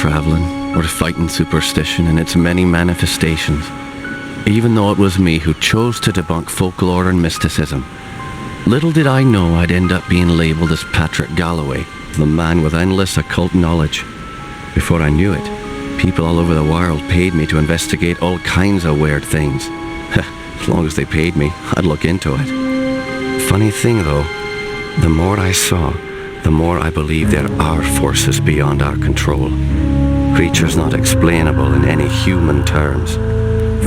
travelling, or fighting superstition in its many manifestations, even though it was me who chose to debunk folklore and mysticism. Little did I know I'd end up being labelled as Patrick Galloway, the man with endless occult knowledge. Before I knew it, people all over the world paid me to investigate all kinds of weird things. As long as they paid me, I'd look into it. Funny thing though, the more I saw, the more I believe there are forces beyond our control. Creatures not explainable in any human terms.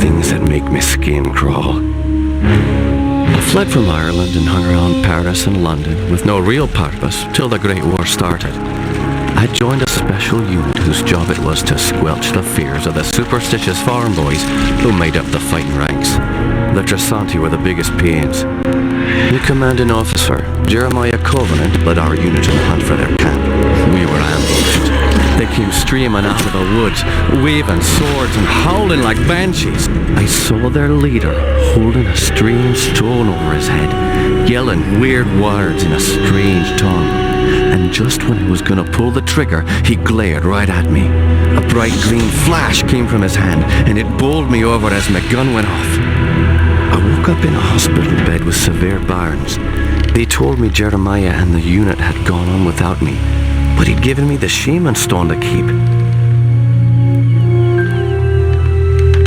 Things that make my skin crawl. I fled from Ireland and hung around Paris and London with no real purpose till the Great War started. I joined a special unit whose job it was to squelch the fears of the superstitious farm boys who made up the fighting ranks. The Trasanti were the biggest pains. The commanding officer, Jeremiah Covenant, led our unit on the hunt for their camp. We were ambushed. They came streaming out of the woods, waving swords and howling like banshees. I saw their leader holding a strange stone over his head, yelling weird words in a strange tongue. And just when I was going to pull the trigger, he glared right at me. A bright green flash came from his hand, and it bowled me over as my gun went off. I woke up in a hospital bed with severe burns. They told me Jeremiah and the unit had gone on without me, but he'd given me the shaman stone to keep.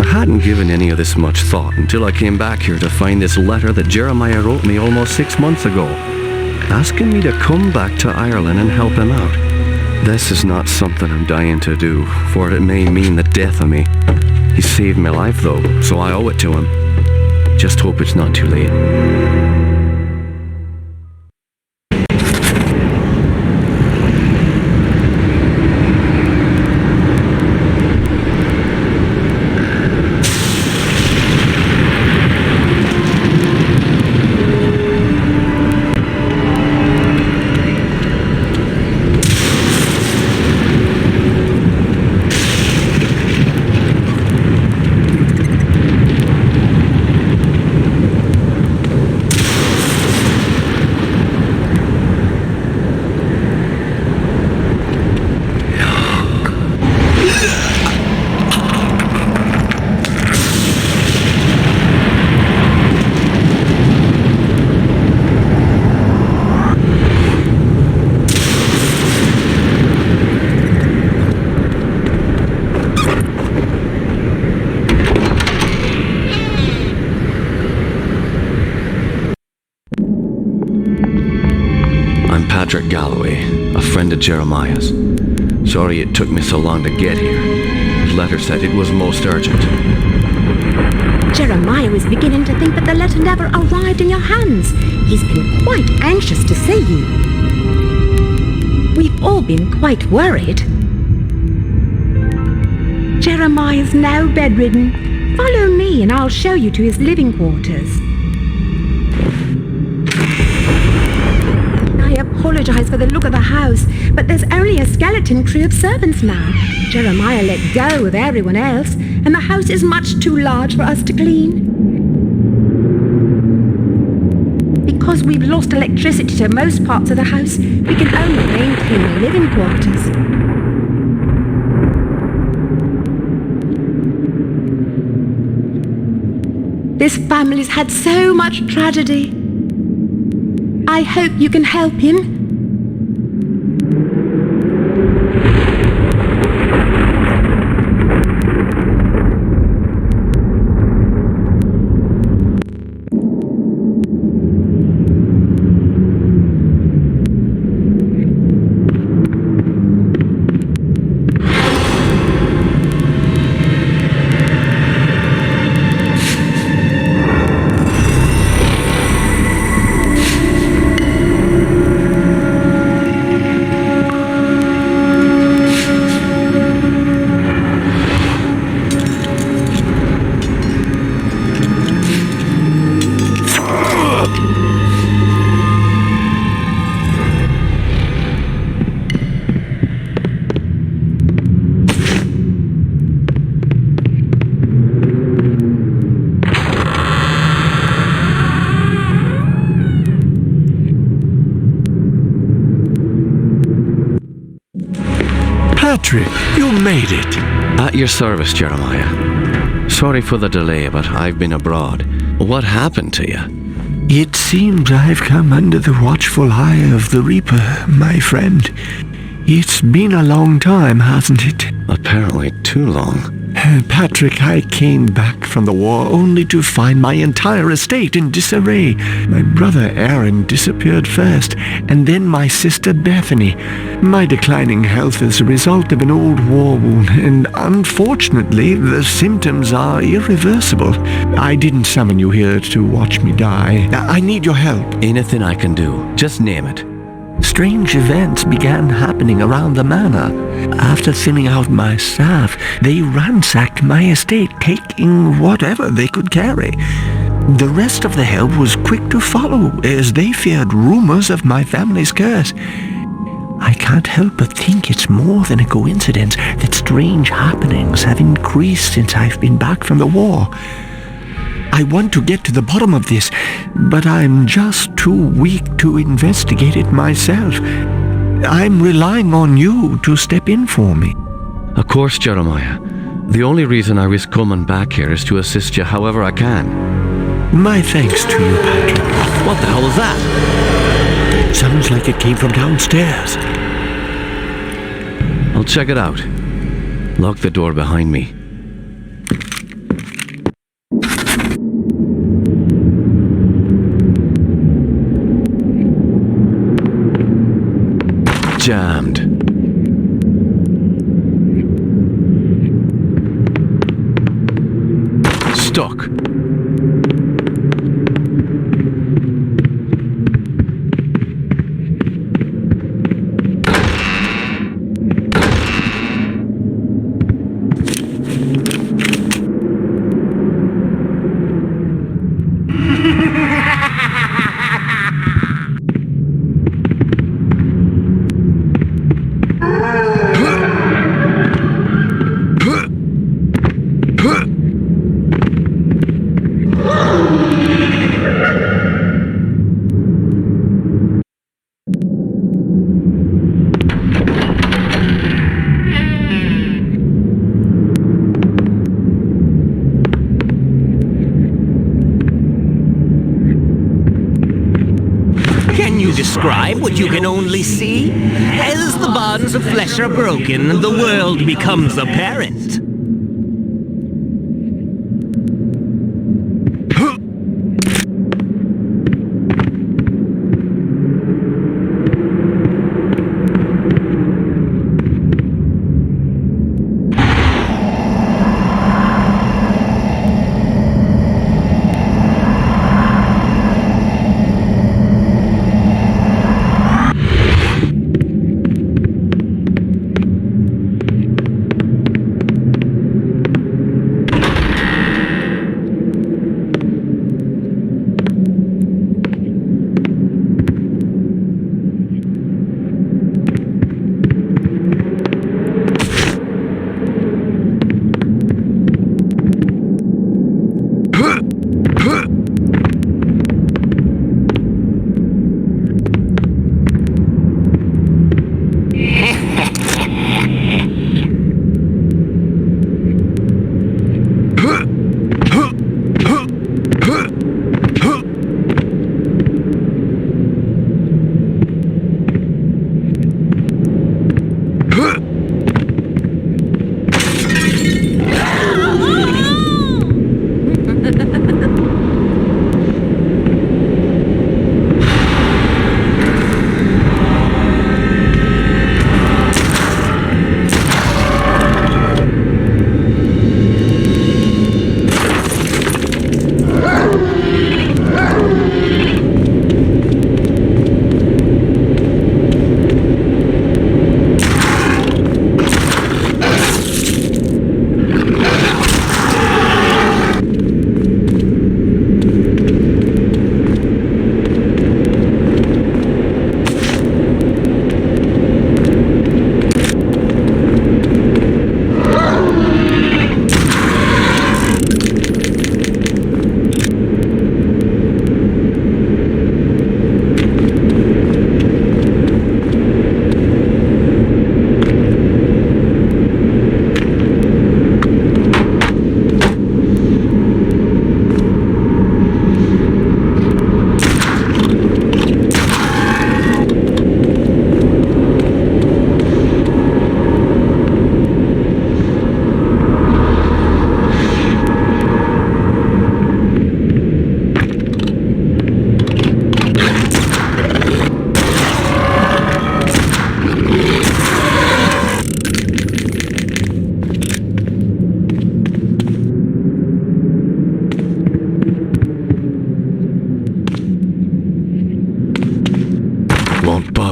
I hadn't given any of this much thought until I came back here to find this letter that Jeremiah wrote me almost 6 months ago, asking me to come back to Ireland and help him out. This is not something I'm dying to do, for it may mean the death of me. He saved my life though, so I owe it to him. Just hope it's not too late. Patrick Galloway, a friend of Jeremiah's. Sorry it took me so long to get here. His letter said it was most urgent. Jeremiah was beginning to think that the letter never arrived in your hands. He's been quite anxious to see you. We've all been quite worried. Jeremiah's now bedridden. Follow me and I'll show you to his living quarters. I apologize for the look of the house, but there's only a skeleton crew of servants now. Jeremiah let go of everyone else, and the house is much too large for us to clean. Because we've lost electricity to most parts of the house, we can only maintain the living quarters. This family's had so much tragedy. I hope you can help him. Patrick, you made it. At your service, Jeremiah. Sorry for the delay, but I've been abroad. What happened to you? It seems I've come under the watchful eye of the Reaper, my friend. It's been a long time, hasn't it? Apparently too long. Patrick, I came back from the war only to find my entire estate in disarray. My brother Aaron disappeared first, and then my sister Bethany. My declining health is a result of an old war wound, and unfortunately, the symptoms are irreversible. I didn't summon you here to watch me die. I need your help. Anything I can do. Just name it. Strange events began happening around the manor. After thinning out my staff, they ransacked my estate, taking whatever they could carry. The rest of the help was quick to follow, as they feared rumors of my family's curse. I can't help but think it's more than a coincidence that strange happenings have increased since I've been back from the war. I want to get to the bottom of this, but I'm just too weak to investigate it myself. I'm relying on you to step in for me. Of course, Jeremiah. The only reason I risk coming back here is to assist you however I can. My thanks to you, Patrick. What the hell is that? It sounds like it came from downstairs. I'll check it out. Lock the door behind me. Jammed. Stuck. Describe what you can only see? As the bonds of flesh are broken, the world becomes apparent.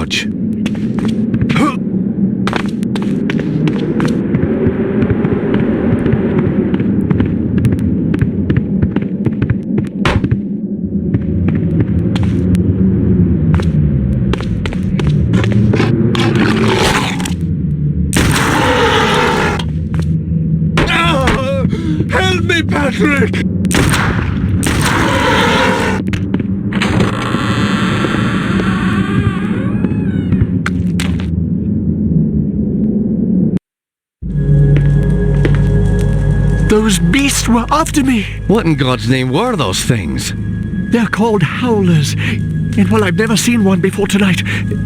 budge. Help me, Patrick! Those beasts were after me. What in God's name were those things? They're called howlers. And while I've never seen one before tonight,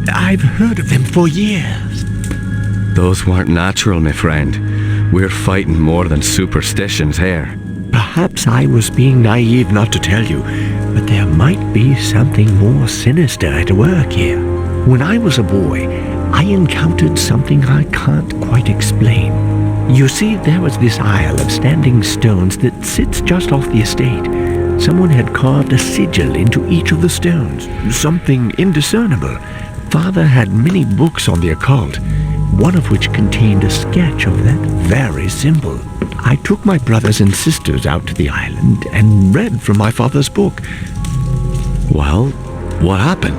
I've heard of them for years. Those weren't natural, my friend. We're fighting more than superstitions here. Perhaps I was being naive not to tell you, but there might be something more sinister at work here. When I was a boy, I encountered something I can't quite explain. You see, there was this isle of standing stones that sits just off the estate. Someone had carved a sigil into each of the stones, something indiscernible. Father had many books on the occult, one of which contained a sketch of that very symbol. I took my brothers and sisters out to the island and read from my father's book. Well, what happened?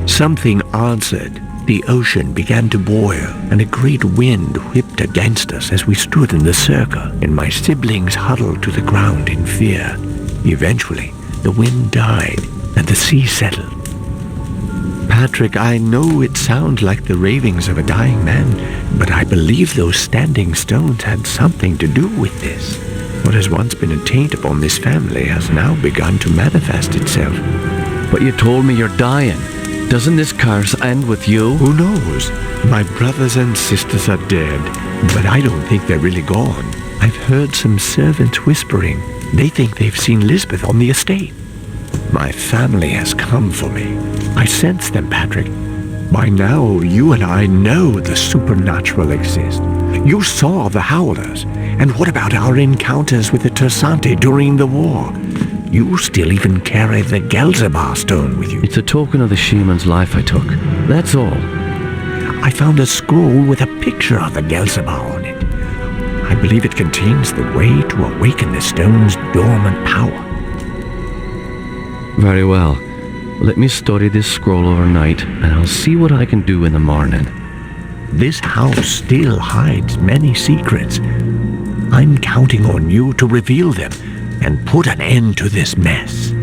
Something answered. The ocean began to boil, and a great wind whipped against us as we stood in the circle, and my siblings huddled to the ground in fear. Eventually, the wind died, and the sea settled. Patrick, I know it sounds like the ravings of a dying man, but I believe those standing stones had something to do with this. What has once been a taint upon this family has now begun to manifest itself. But you told me you're dying. Doesn't this curse end with you? Who knows? My brothers and sisters are dead, but I don't think they're really gone. I've heard some servants whispering. They think they've seen Lisbeth on the estate. My family has come for me. I sense them, Patrick. By now, you and I know the supernatural exists. You saw the howlers. And what about our encounters with the Tersante during the war? You still even carry the Gelzebah stone with you. It's a token of the shaman's life I took. That's all. I found a scroll with a picture of the Gelzebah on it. I believe it contains the way to awaken the stone's dormant power. Very well. Let me study this scroll overnight, and I'll see what I can do in the morning. This house still hides many secrets. I'm counting on you to reveal them and put an end to this mess.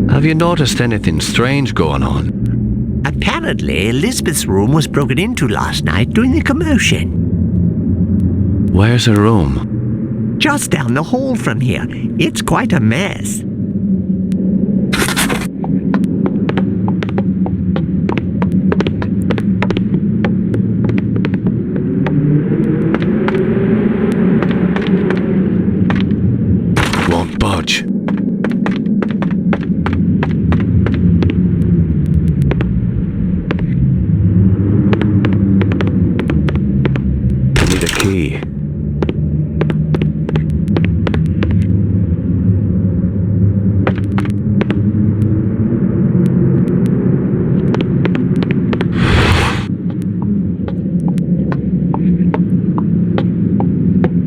Have you noticed anything strange going on? Apparently, Elizabeth's room was broken into last night during the commotion. Where's her room? Just down the hall from here. It's quite a mess. Won't budge. Need a key.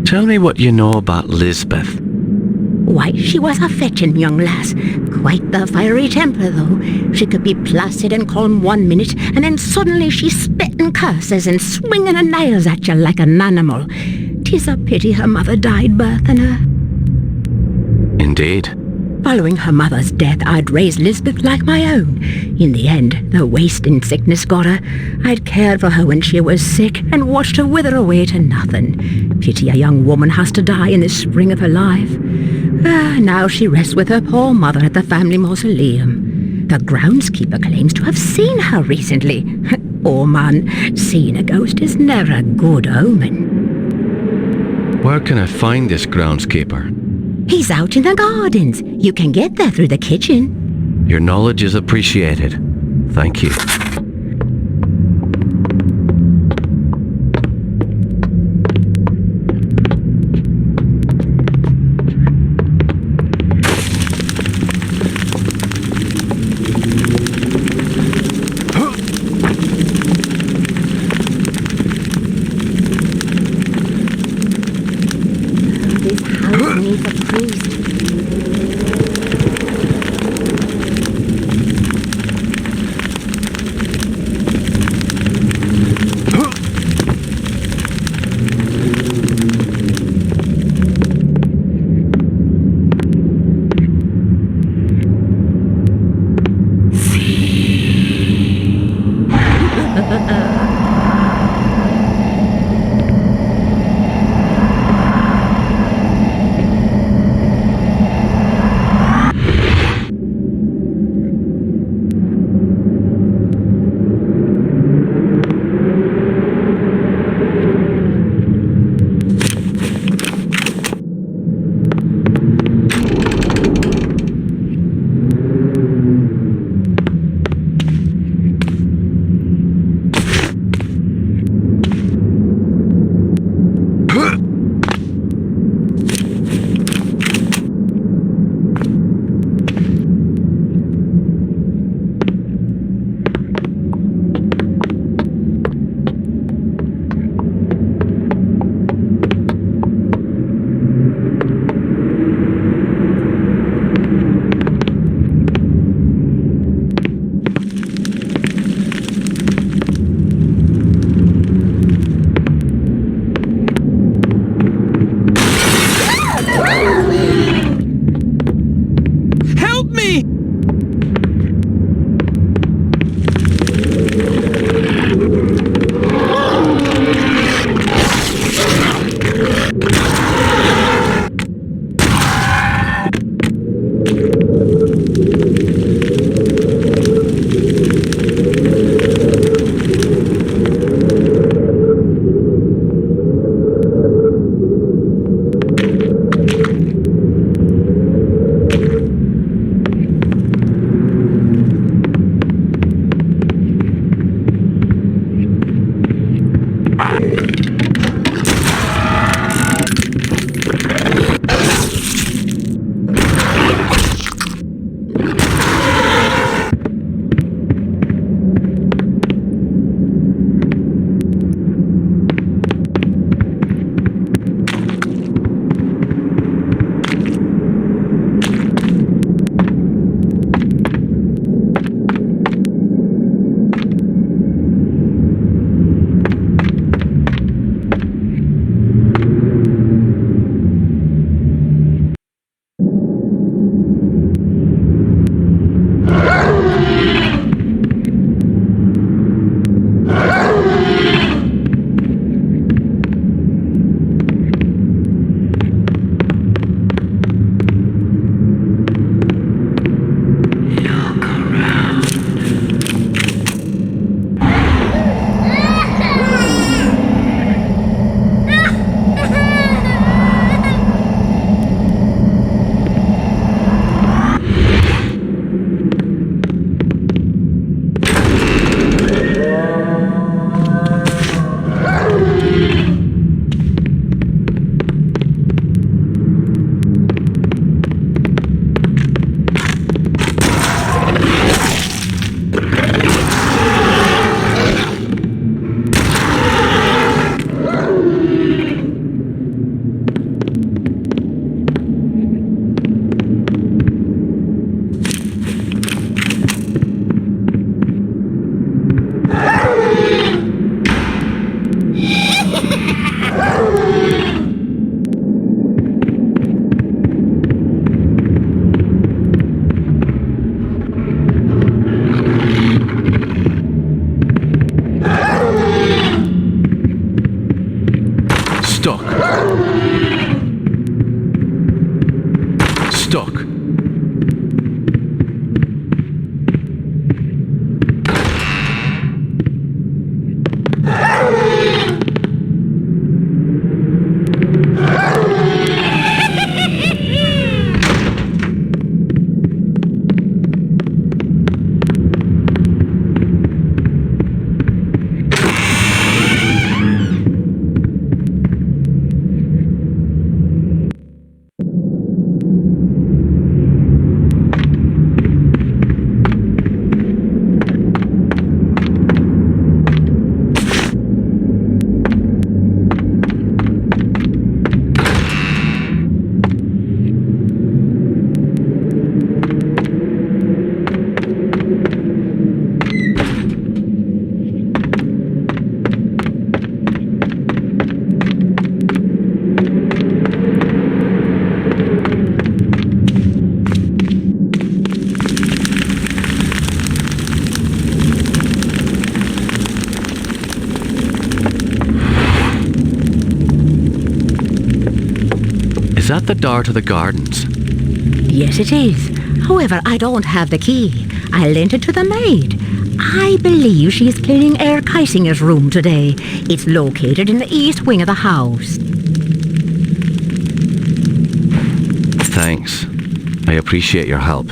Tell me what you know about Lisbeth. Why, she was a fetching young lass. Quite the fiery temper, though. She could be placid and calm 1 minute, and then suddenly she's spitting curses and swinging her nails at you like an animal. 'Tis a pity her mother died birthing her. Indeed. Following her mother's death, I'd raised Lisbeth like my own. In the end, the wasting sickness got her. I'd cared for her when she was sick and watched her wither away to nothing. Pity a young woman has to die in the spring of her life. Now she rests with her poor mother at the family mausoleum. The groundskeeper claims to have seen her recently. Oh man, seeing a ghost is never a good omen. Where can I find this groundskeeper? He's out in the gardens. You can get there through the kitchen. Your knowledge is appreciated. Thank you. This house needs a priest. stuck. Is that the door to the gardens? Yes, it is. However, I don't have the key. I lent it to the maid. I believe she's cleaning Herr Keisinger's room today. It's located in the east wing of the house. Thanks. I appreciate your help.